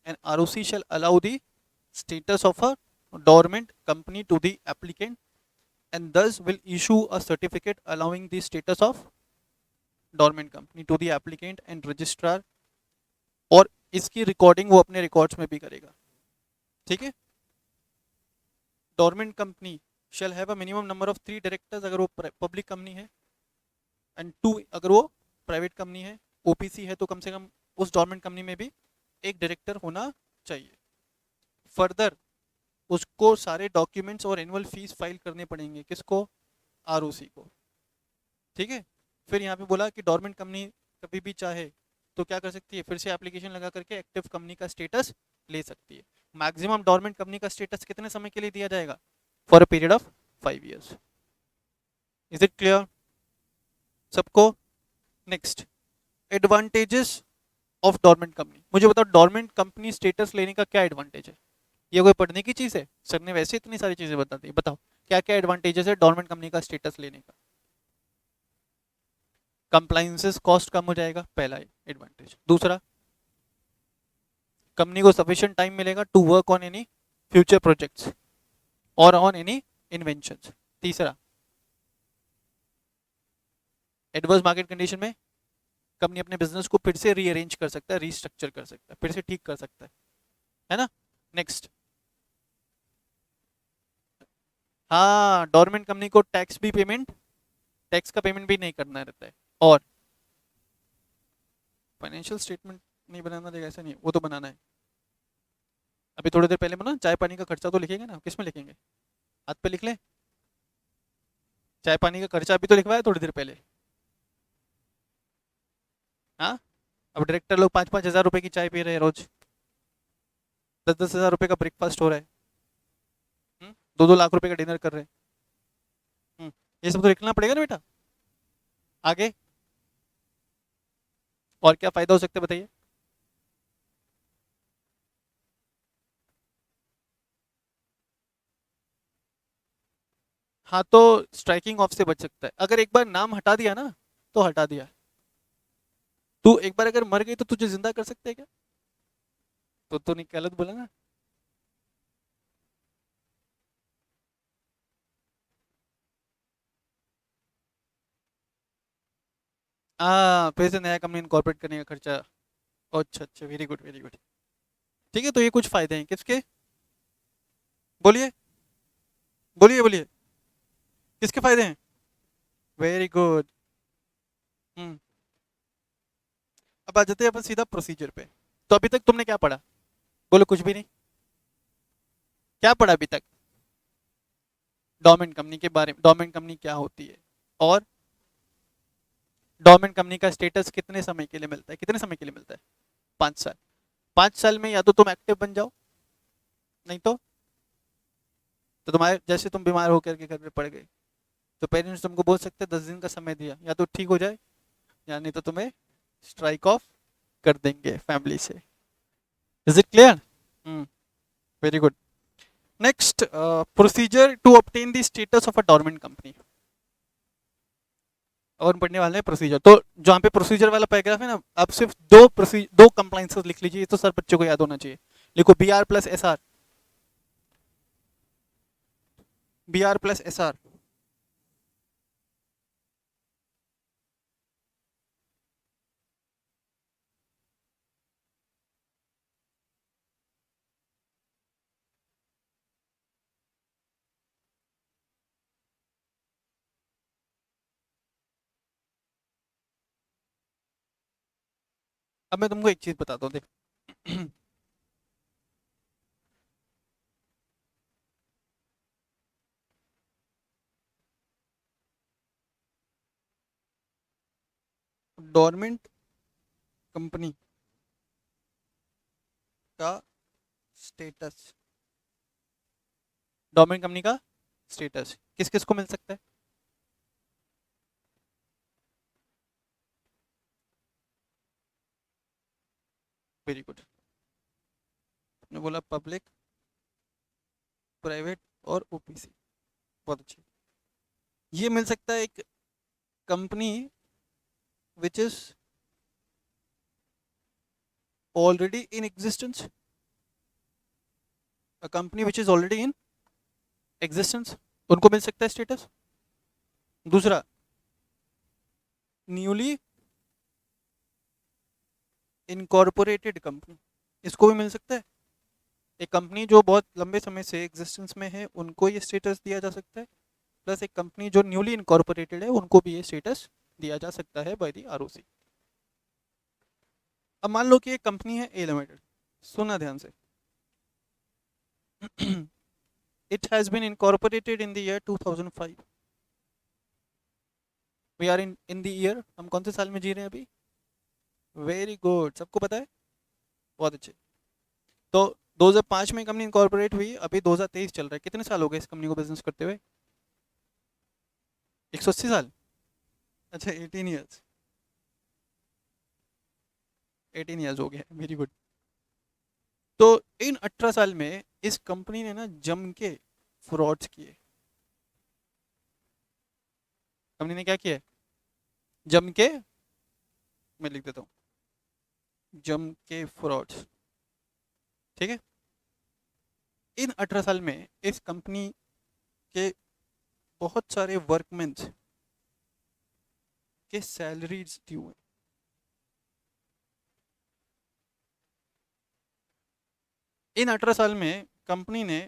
and ROC shall allow the status of a dormant company to the applicant, and thus will issue a certificate allowing the status of dormant company to the applicant and registrar, और इसकी recording वो अपने records में भी करेगा। ठीक है, dormant company shall have a minimum number of 3 directors अगर वो पब्लिक कंपनी है, एंड 2 अगर वो प्राइवेट कंपनी है। ओपीसी है तो कम से कम उस डोरमेंट कंपनी में भी एक डायरेक्टर होना चाहिए। फर्दर उसको सारे डॉक्यूमेंट्स और एनुअल फीस फाइल करने पड़ेंगे, किसको, आरओसी को। ठीक है, फिर यहाँ पे बोला कि डोरमेंट कंपनी कभी भी चाहे तो क्या कर सकती है, फिर से एप्लीकेशन लगा करके एक्टिव कंपनी का स्टेटस ले सकती है। मैक्सिमम डोरमेंट कंपनी का स्टेटस कितने समय के लिए दिया जाएगा, for a period of 5 years। Is it clear सबको? Next, advantages of dormant company. मुझे बताओ डोरमेंट कंपनी स्टेटस लेने का क्या एडवांटेज है? ये कोई पढ़ने की चीज है? सर ने वैसे इतनी सारी चीजें बता दी, बताओ क्या क्या एडवांटेजेस है डोरमेंट कंपनी का स्टेटस लेने का? कंप्लाइंसेस कॉस्ट कम हो जाएगा, पहला एडवांटेज। दूसरा, कंपनी को सफिशिएंट टाइम मिलेगा to work on any future projects और ऑन एनी इन्वेंशंस। तीसरा, एडवर्स मार्केट कंडीशन में कंपनी अपने बिजनेस को फिर से रीअरेंज कर सकता है, रीस्ट्रक्चर कर सकता है, फिर से ठीक कर सकता है ना। नेक्स्ट, हाँ, डोरमेंट कंपनी को टैक्स का पेमेंट भी नहीं करना रहता है, और फाइनेंशियल स्टेटमेंट नहीं बनाना रहेगा, ऐसा नहीं, वो तो बनाना है। अभी थोड़ी देर पहले में ना चाय पानी का खर्चा तो लिखेंगे ना, किस में लिखेंगे? हाथ पे लिख लें? चाय पानी का खर्चा अभी तो लिखवाया थोड़ी देर पहले। हाँ, अब डायरेक्टर लोग 5-5 हज़ार रुपए की चाय पी रहे हैं रोज, 10-10 हज़ार रुपए का ब्रेकफास्ट हो रहा है, 2-2 लाख रुपए का डिनर कर रहे हैं। ये सब तो लिखना पड़ेगा ना बेटा। आगे और क्या फायदा हो सकता है बताइए? हाँ, तो स्ट्राइकिंग ऑफ से बच सकता है अगर एक बार नाम हटा दिया ना, तो हटा दिया। तू एक बार अगर मर गई तो तुझे जिंदा कर सकते हैं क्या? तो नहीं, गलत बोला ना। फिर से नया कंपनी इनकॉर्पोरेट करने का खर्चा। अच्छा अच्छा, वेरी गुड वेरी गुड। ठीक है, तो ये कुछ फायदे हैं किसके? बोलिए बोलिए बोलिए। किसके फायदे हैं? Very good. हम्म। अब आ जाते हैं अपन सीधा प्रोसीजर पे। तो अभी तक तुमने क्या पढ़ा? बोलो, कुछ भी नहीं। क्या पढ़ा अभी तक? डोमेन कंपनी के बारे में, डोमेन कंपनी क्या होती है, और डोमेन कंपनी का स्टेटस कितने समय के लिए मिलता है, कितने समय के लिए मिलता है? 5 साल। 5 साल में या तो तुम एक्टिव बन जाओ, नहीं तो तुम्हारे जैसे तुम बीमार होकर के घर पे पड़ गए, तो पेरेंट्स तुमको बोल सकते हैं 10 दिन का समय दिया, या तो ठीक हो जाए, या नहीं तो तुम्हें स्ट्राइक ऑफ कर देंगे फैमिली से। Is it clear? Hmm. Very good. Next, procedure to obtain the status of a dormant company. और पढ़ने वाले हैं प्रोसीजर, तो जहाँ पे प्रोसीजर वाला पैराग्राफ है ना, आप सिर्फ दो कंप्लाइंसेस लिख लीजिए, ये तो सर बच्चों को याद होना चाहिए। लिखो BR+SR। BR+SR। अब मैं तुमको एक चीज बताता हूँ, देख। डोरमेंट कंपनी का स्टेटस, डोरमेंट कंपनी का स्टेटस किस किस को मिल सकता है? Very good. ने बोला पब्लिक, प्राइवेट और OPC। बहुत अच्छी। ये मिल सकता है एक company which is already in existence, a company which is already in existence, उनको मिल सकता है स्टेटस। दूसरा, न्यूली इनकॉर्पोरेटेड कंपनी, इसको भी मिल सकता है। एक कंपनी जो बहुत लंबे समय से एग्जिस्टेंस में है, उनको ये स्टेटस दिया जा सकता है। प्लस एक कंपनी जो न्यूली इनकॉर्पोरेटेड है, उनको भी ये स्टेटस दिया जा सकता है बाय द ROC। अब मान लो कि एक कंपनी है A लिमिटेड, सुना ध्यान से। It has been incorporated in the year 2005। We are in the year, हम कौन से साल में जी रहे हैं अभी? वेरी गुड, सबको पता है। बहुत अच्छे। तो 2005 में कंपनी इनकॉर्पोरेट हुई, अभी 2023 चल रहा है, कितने साल हो गए इस कंपनी को बिजनेस करते हुए? 180 साल। अच्छा, 18 ईयर्स। 18 ईयर्स हो गए, वेरी गुड। तो इन 18 साल में इस कंपनी ने ना जम के फ्रॉड्स किए। कंपनी ने क्या किया है? जम के, मैं लिख देता हूँ, जम के फ्रॉड्स। ठीक है। इन 18 साल में इस कंपनी के बहुत सारे वर्कमेंस के सैलरीज ड्यू हैं। इन 18 साल में कंपनी ने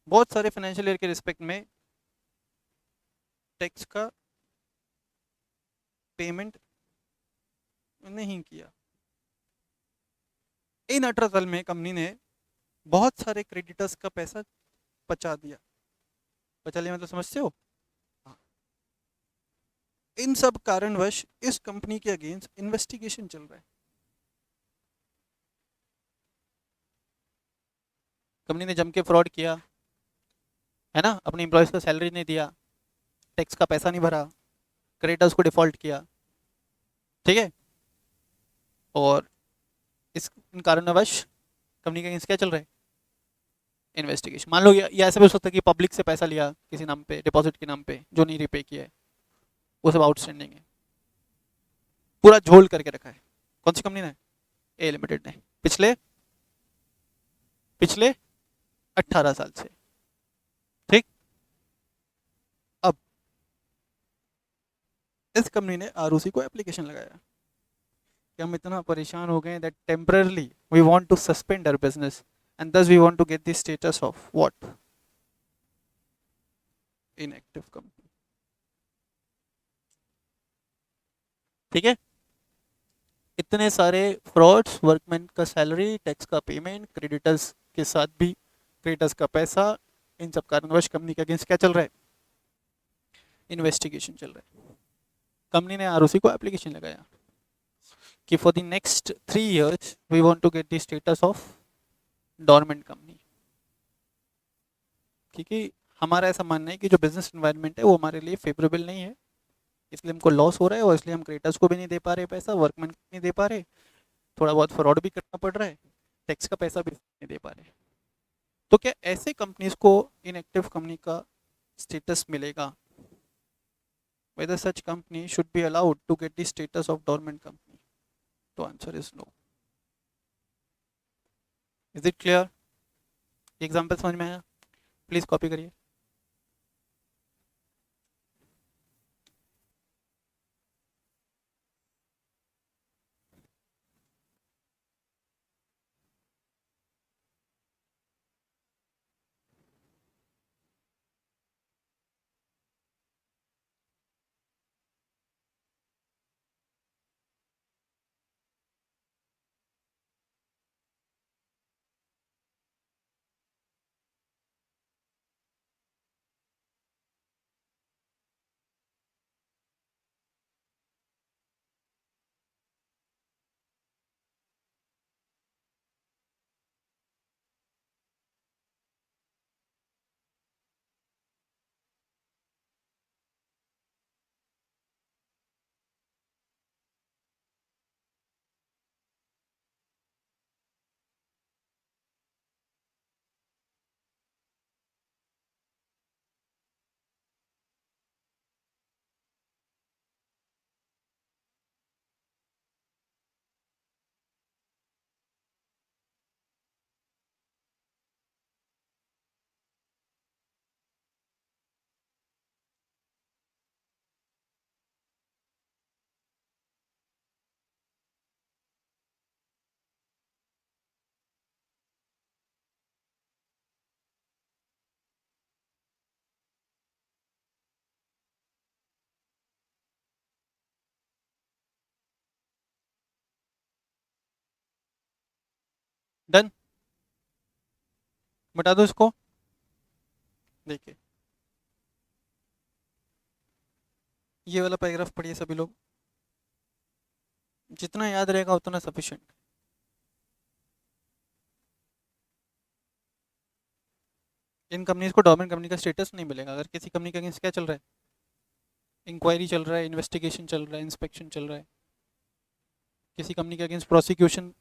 बहुत सारे फाइनेंशियल ईयर के रिस्पेक्ट में टैक्स का पेमेंट नहीं किया। इन 18 साल में कंपनी ने बहुत सारे क्रेडिटर्स का पैसा बचा दिया। बचा लिया मतलब समझते हो? हाँ। इन सब कारणवश इस कंपनी के अगेंस्ट इन्वेस्टिगेशन चल रहा है। कंपनी ने जम के फ्रॉड किया है ना, अपने एम्प्लॉयज़ को सैलरी नहीं दिया, टैक्स का पैसा नहीं भरा, क्रेडिटर्स को डिफॉल्ट किया, ठीक है। और इस इन कारणवश कंपनी के अगेंस्ट क्या चल रहा है? इन्वेस्टिगेशन। मान लो ये ऐसा भी हो सकता है कि पब्लिक से पैसा लिया किसी नाम पे, डिपॉजिट के नाम पे, जो नहीं रिपे किया है, वो सब आउटस्टैंडिंग है, पूरा झोल करके रखा है। कौन सी कंपनी ने? ए लिमिटेड ने, पिछले पिछले 18 साल से। ठीक। अब इस कंपनी ने आरओसी को एप्लीकेशन लगाया कि हम इतना परेशान हो गए that temporarily we want to suspend our business and thus we want to get the status of what? Inactive company. ठीक है। इतने सारे फ्रॉड्स, वर्कमैन का सैलरी, टैक्स का पेमेंट, क्रेडिटर्स के साथ भी क्रेडिटर्स का पैसा, इन सब कारणवश कंपनी के अगेंस्ट क्या चल रहा है? इन्वेस्टिगेशन चल रहा है। कंपनी ने आरओसी को एप्लीकेशन लगाया कि for the next 3 years we want to get the status of dormant company, क्योंकि हमारा ऐसा मानना है कि जो बिजनेस इन्वायरमेंट है वो हमारे लिए फेवरेबल नहीं है, इसलिए हमको लॉस हो रहा है और इसलिए हम क्रेडिटर्स को भी नहीं दे पा रहे पैसा, वर्कमैन को नहीं दे पा रहे, थोड़ा बहुत फ्रॉड भी करना पड़ रहा है, टैक्स का पैसा भी नहीं दे पा रहे। तो क्या ऐसे कंपनीज को इनएक्टिव कंपनी का स्टेटस मिलेगा? whether such company should be allowed to get the status of dormant company? The answer is no. Is it clear? Example समझ में आया? प्लीज कॉपी करिए। डन। बता दो इसको। देखिए, ये वाला पैराग्राफ पढ़िए सभी लोग, जितना याद रहेगा उतना सफिशिएंट। इन कंपनीज को डोरमेंट कंपनी का स्टेटस नहीं मिलेगा अगर किसी कंपनी के अगेंस्ट क्या चल रहा है? इंक्वायरी चल रहा है, इन्वेस्टिगेशन चल रहा है, इंस्पेक्शन चल रहा है, किसी कंपनी के अगेंस्ट प्रोसिक्यूशन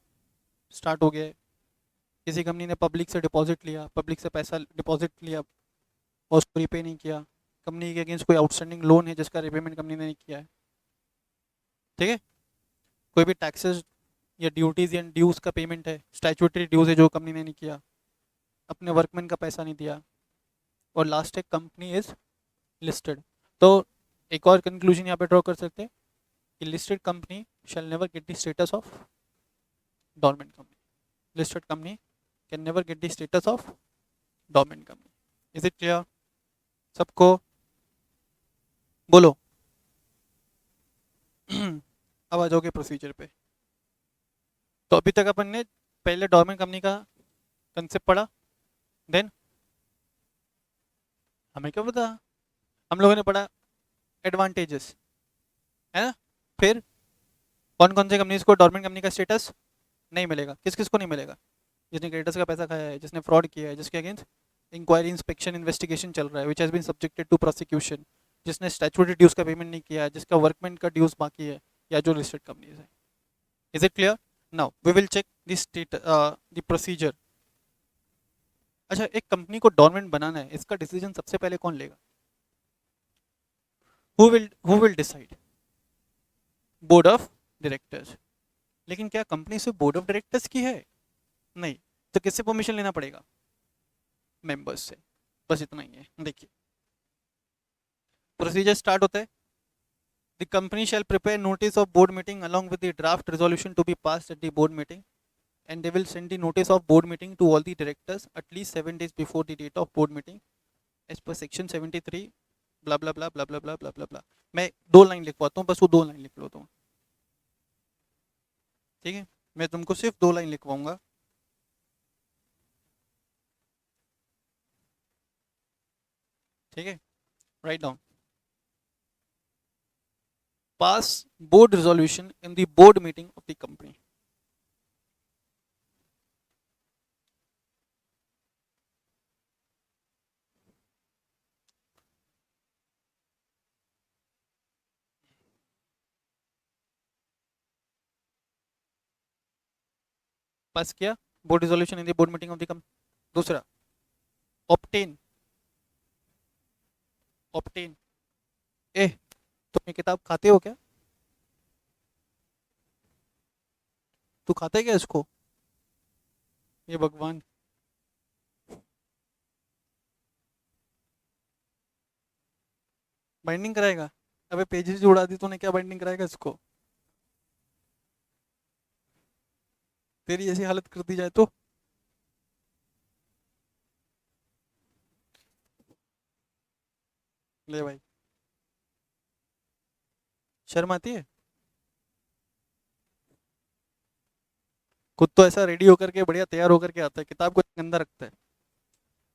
स्टार्ट हो गया है, किसी कंपनी ने पब्लिक से डिपॉजिट लिया, पब्लिक से पैसा डिपॉजिट लिया और उसको रिपे नहीं किया, कंपनी के अगेंस्ट कोई आउटस्टैंडिंग लोन है जिसका रिपेमेंट कंपनी ने नहीं किया है, ठीक है। कोई भी टैक्सेस या ड्यूटीज़ या ड्यूज़ का पेमेंट है, स्टैट्यूटरी ड्यूज़ है जो कंपनी ने नहीं किया, अपने वर्कमैन का पैसा नहीं दिया, और लास्ट है कंपनी इज लिस्टेड। तो एक और कंक्लूजन यहाँ पे ड्रॉ कर सकते हैं कि listed company shall never get the status of dormant company. Listed company can never get the status of dormant company. Is it clear सबको? बोलो। अब आ जाओगे प्रोसीजर पे। तो अभी तक अपन ने पहले डोरमेंट कंपनी का कंसेप्ट पढ़ा, देन हमें क्या पता, हम लोगों ने पढ़ा एडवांटेजेस, है ना। फिर कौन कौन सी कंपनीज को डोरमेंट कंपनी का स्टेटस नहीं मिलेगा, किस किस को नहीं मिलेगा, जिसने क्रेडिटर्स का पैसा खाया है, जिसने फ्रॉड किया है, जिसके अगेंस्ट इंक्वायरी इंस्पेक्शन इन्वेस्टिगेशन चल रहा है, which has been subjected to prosecution, जिसने स्टैट्यूटरी ड्यूज का पेमेंट नहीं किया है, जिसका वर्कमेंट का ड्यूज बाकी है, या जो लिस्टेड कंपनीज है। Is it clear? Now we will check the state the procedure. अच्छा, एक कंपनी को डोरमेंट बनाना है, इसका डिसीजन सबसे पहले कौन लेगा? Who will decide? Board of directors. लेकिन क्या कंपनी सिर्फ बोर्ड ऑफ डायरेक्टर्स की है? नहीं। तो किससे परमिशन लेना पड़ेगा? मेंबर्स से। बस इतना ही है। देखिए प्रोसीजर स्टार्ट होता है। The company shall prepare notice of board meeting along with the draft resolution to be passed at the board meeting, and they will send the notice of board meeting to all the directors at least 7 days before the date of board meeting as per section 73 blah blah blah blah blah blah blah blah blah। मैं 2 line लिखवाता हूँ, बस वो 2 line लिख लो तुम, ठीक है। मैं तुमको सिर्फ 2 लाइन लिखवाऊंगा। ठीक है, write down. Pass board resolution in the board meeting of the company। पास किया board resolution in the board meeting of the company। दूसरा, ऑप्टेन। ऑप्टेन ए, तुम ये किताब खाते हो क्या? तू खाता है क्या इसको? ये भगवान, बाइंडिंग कराएगा? अबे पेजेस उड़ा दी तूने, क्या बाइंडिंग कराएगा इसको? तेरी ऐसी हालत कर दी जाए तो। ले भाई, शर्म आती है? खुद तो ऐसा रेडी होकर के बढ़िया तैयार होकर के आता है, किताब को गंदा रखता है।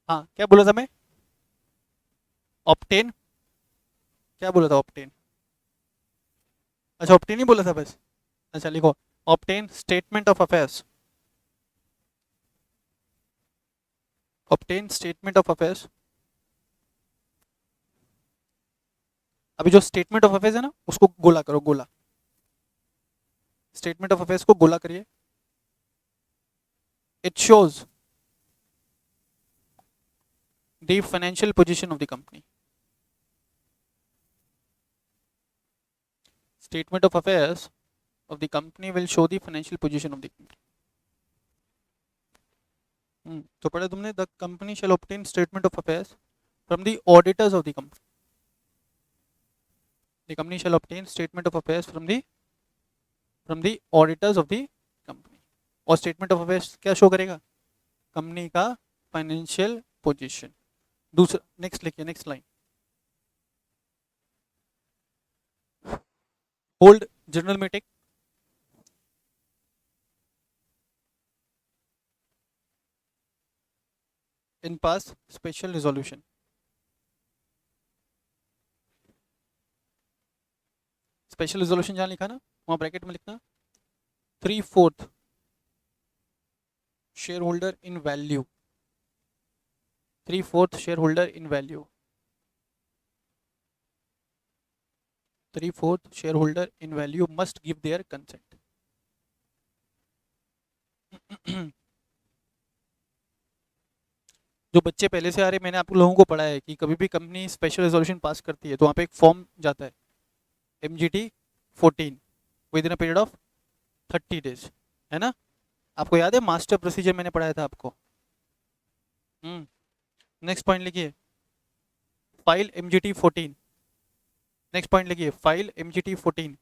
हाँ, क्या बोला था मैं? ऑप्टेन, क्या बोला था ऑप्टेन? अच्छा, ऑप्टेन ही बोला था बस। अच्छा लिखो, obtain statement of affairs. Obtain statement of affairs. अभी जो स्टेटमेंट ऑफ अफेयर्स है ना, उसको गोला करो, गोला। स्टेटमेंट ऑफ अफेयर्स को गोला करिए। It shows the financial position of the company. Statement of affairs of the company will show the financial position of the company। तो पढ़ा तुमने, the company shall obtain statement of affairs from the auditors of the company। the company shall obtain statement of affairs from the auditors of the company। और statement of affairs क्या show करेगा? Company का financial position. दूसरा, next लिखिए, next line. Hold general meeting in pass special resolution. Special resolution जहाँ लिखा ना, वहाँ ब्रैकेट में लिखना 3/4 share holder in value. 3/4 share holder in value. 3/4 share holder in value must give their consent. जो बच्चे पहले से आ रहे, मैंने आप लोगों को पढ़ा है कि कभी भी कंपनी स्पेशल रेजोल्यूशन पास करती है तो वहाँ पे एक फॉर्म जाता है, MGT 14, with in a period of 30 days, है ना। आपको याद है मास्टर प्रोसीजर मैंने पढ़ाया था आपको? नेक्स्ट पॉइंट लिखिए, फाइल MGT 14। नेक्स्ट पॉइंट लिखिए, file MGT 14।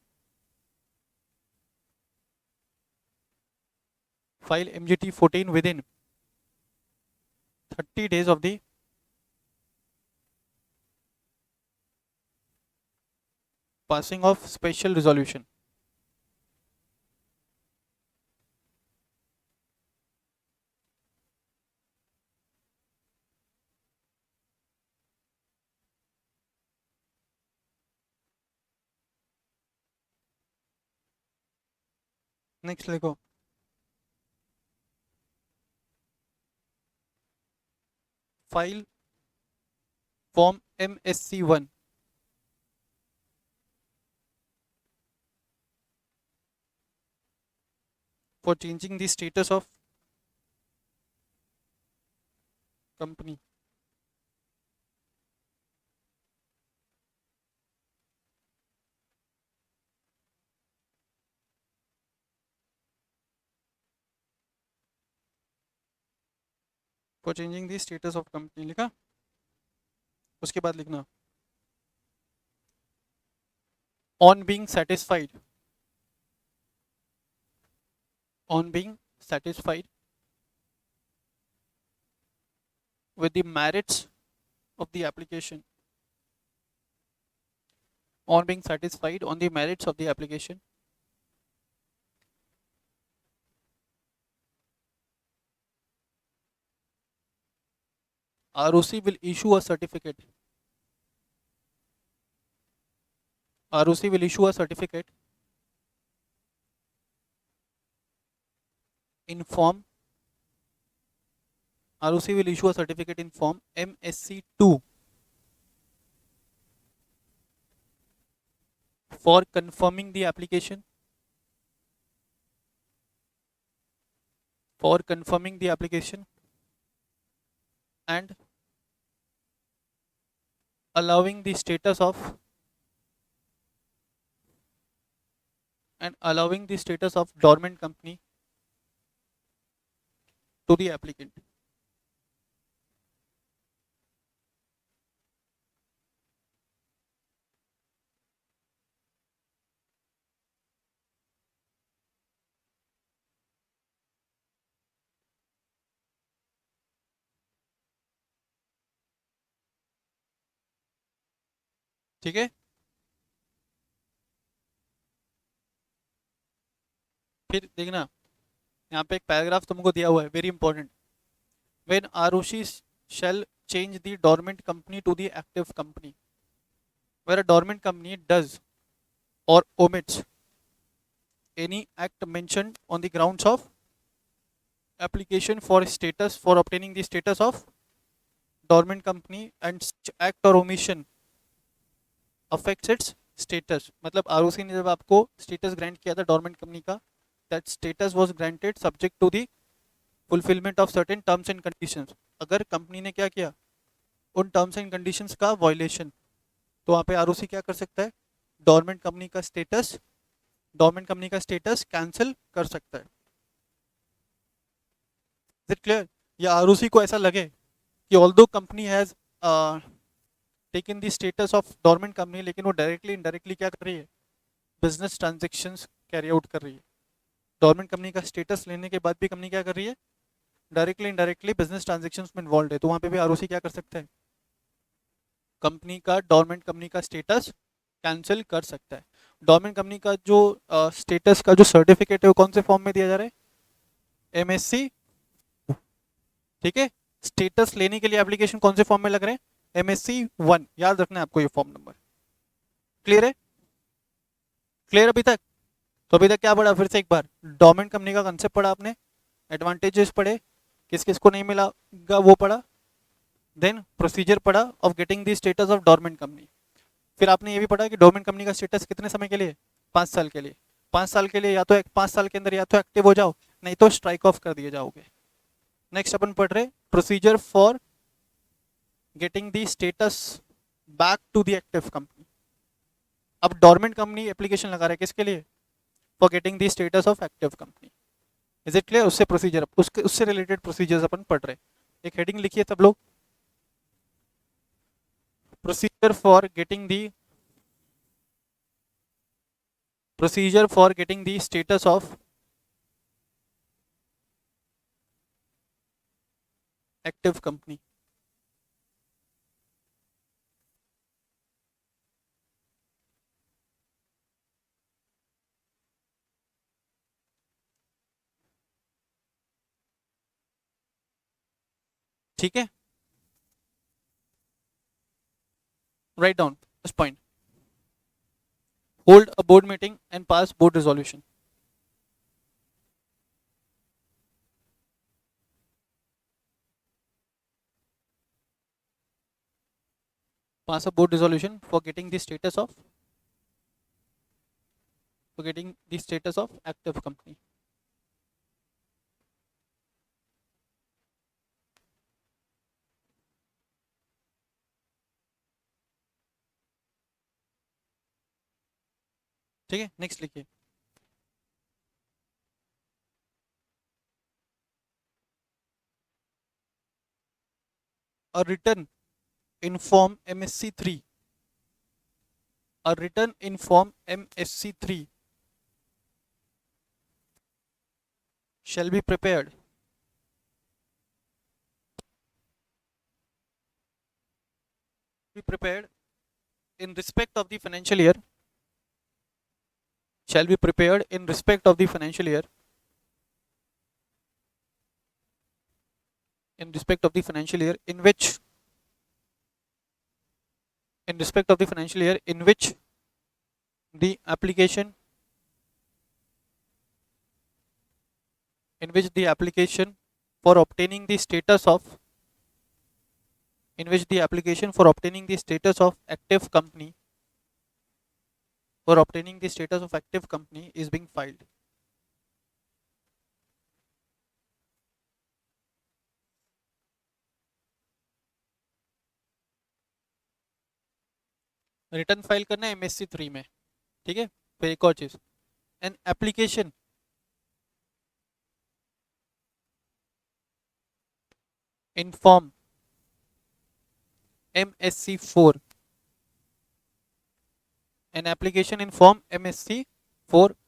File MGT 14 within 30 days of the passing of special resolution। Next लिखो, file form MSC1 for changing the status of company. For changing the status of company लिखा, उसके बाद लिखना on being satisfied, on being satisfied with the merits of the application, on being satisfied on the merits of the application, ROC will issue a certificate, ROC will issue a certificate in form, ROC will issue a certificate in form MSC2 for confirming the application, for confirming the application and allowing the status of, and allowing the status of dormant company to the applicant. ठीक है, फिर देखना यहाँ पे एक paragraph तुमको दिया हुआ है, very important. When ROC shall change the dormant company to the active company, where a dormant company does or omits any act mentioned on the grounds of application for status, for obtaining the status of dormant company, and such act or omission affects its status. मतलब ROC ने जब आपको status grant किया था dormant company का, that status was granted subject to the fulfillment of certain terms and conditions. अगर company ने क्या किया, उन टर्म्स एंड कंडीशंस का वायलेशन, तो वहाँ पे ROC क्या कर सकता है, डोरमेंट कंपनी का स्टेटस, डोरमेंट कंपनी का स्टेटस कैंसिल कर सकता है. Is it clear? या ROC को ऐसा लगे कि although company has taken the status of dormant company, लेकिन वो डायरेक्टली इनडायरेक्टली क्या कर रही है, बिजनेस ट्रांजेक्शन्स कैरी आउट कर रही है. डोरमेंट कंपनी का स्टेटस लेने के बाद भी कंपनी क्या कर रही है, डायरेक्टली इनडायरेक्टली बिजनेस ट्रांजेक्शन्स में इन्वॉल्व है, तो वहाँ पे भी ROC क्या कर सकता है, कंपनी का, डोरमेंट कंपनी का स्टेटस कैंसिल कर सकता है. डोरमेंट कंपनी का जो स्टेटस का जो सर्टिफिकेट है वो कौन से फॉर्म में दिया जा रहा है, MSC. ठीक है, स्टेटस लेने के लिए एप्लीकेशन कौन से फॉर्म में लग रहे हैं, MSC1. याद रखना है आपको ये फॉर्म नंबर. क्लियर है? क्लियर अभी तक? तो अभी तक क्या पढ़ा, फिर से एक बार डोरमेंट कंपनी का कंसेप्ट पढ़ा आपने, एडवांटेजेस पढ़े, किस किस को नहीं मिला वो पढ़ा, देन प्रोसीजर पढ़ा of getting the status of dormant company. फिर आपने ये भी पढ़ा कि डोरमेंट कंपनी का स्टेटस कितने समय के लिए, 5 साल के लिए. 5 साल के लिए या तो 5 साल के अंदर या तो एक्टिव हो जाओ, नहीं तो स्ट्राइक ऑफ कर दिए जाओगे. नेक्स्ट अपन पढ़ रहे procedure for getting the status back to the active company. अब डोरमेंट कंपनी एप्लीकेशन लगा रहा है किसके लिए, for getting the status of active company. Is it clear? उससे प्रोसीजर, उससे रिलेटेड प्रोसीजर्स अपन पढ़ रहे. एक हेडिंग लिखिए सब लोग, procedure for getting the, procedure for getting the status of active company. ठीक है, write down this point. Hold a board meeting and pass board resolution. pass a board resolution for getting the status of active company. ठीक है, next लिखिए. A return in form MSC3. A return in form MSC3 shall be prepared in respect of the financial year shall be prepared in respect of the financial year in respect of the financial year in which the application for obtaining the status of active company is being filed. Return file करना है MSC3 में. ठीक है, फिर एक और चीज, an application in form MSC4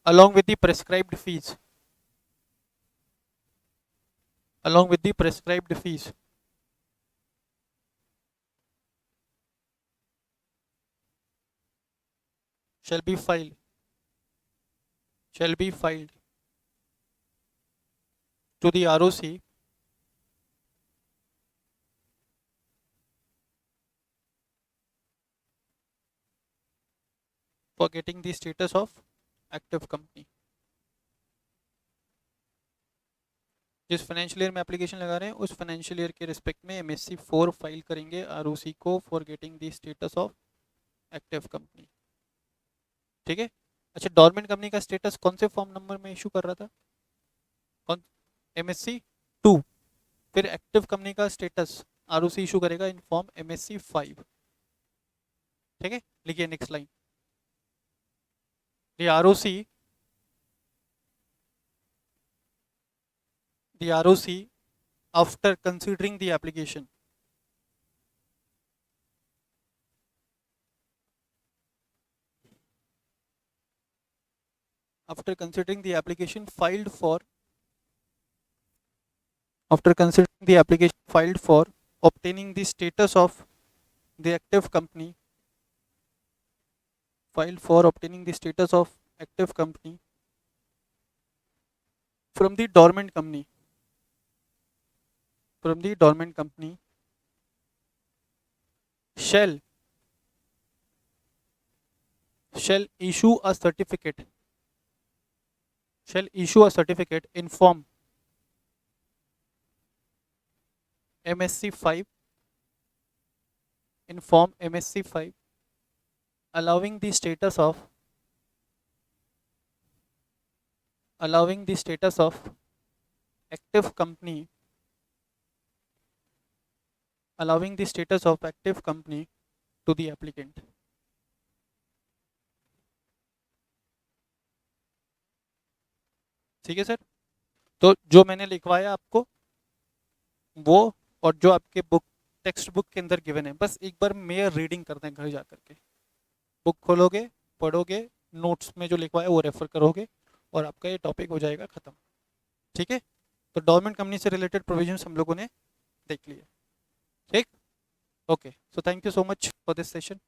along with the prescribed fees shall be filed to the ROC for getting the status of active company. जिस फाइनेंशियल ईयर में एप्लीकेशन लगा रहे हैं उस फाइनेंशियल ईयर के रिस्पेक्ट में MSC4 फाइल करेंगे ROC को for getting the status of active company. ठीक है. अच्छा, डोरमेंट कंपनी का स्टेटस कौन से फॉर्म नंबर में इशू कर रहा था? कौन? MSC2. फिर एक्टिव कंपनी का स्टेटस ROC इशू करेगा इन फॉर्म MSC5. ठीक है, लिखिए next line. The ROC after considering the application filed for obtaining the status of the active company from the dormant company shall issue a certificate in form MSC5 allowing the status of active company to the applicant. ठीक है sir. तो जो मैंने लिखवाया आपको वो और जो आपके टेक्स्ट बुक के अंदर गिवन है, बस एक बार मेयर रीडिंग करते हैं घर जा करके. बुक खोलोगे, पढ़ोगे, नोट्स में जो लिखवाया वो रेफर करोगे और आपका ये टॉपिक हो जाएगा खत्म. ठीक है. तो डोरमेंट कंपनी से रिलेटेड प्रोविजंस हम लोगों ने देख लिए. ठीक. Okay, so thank you so much for this session.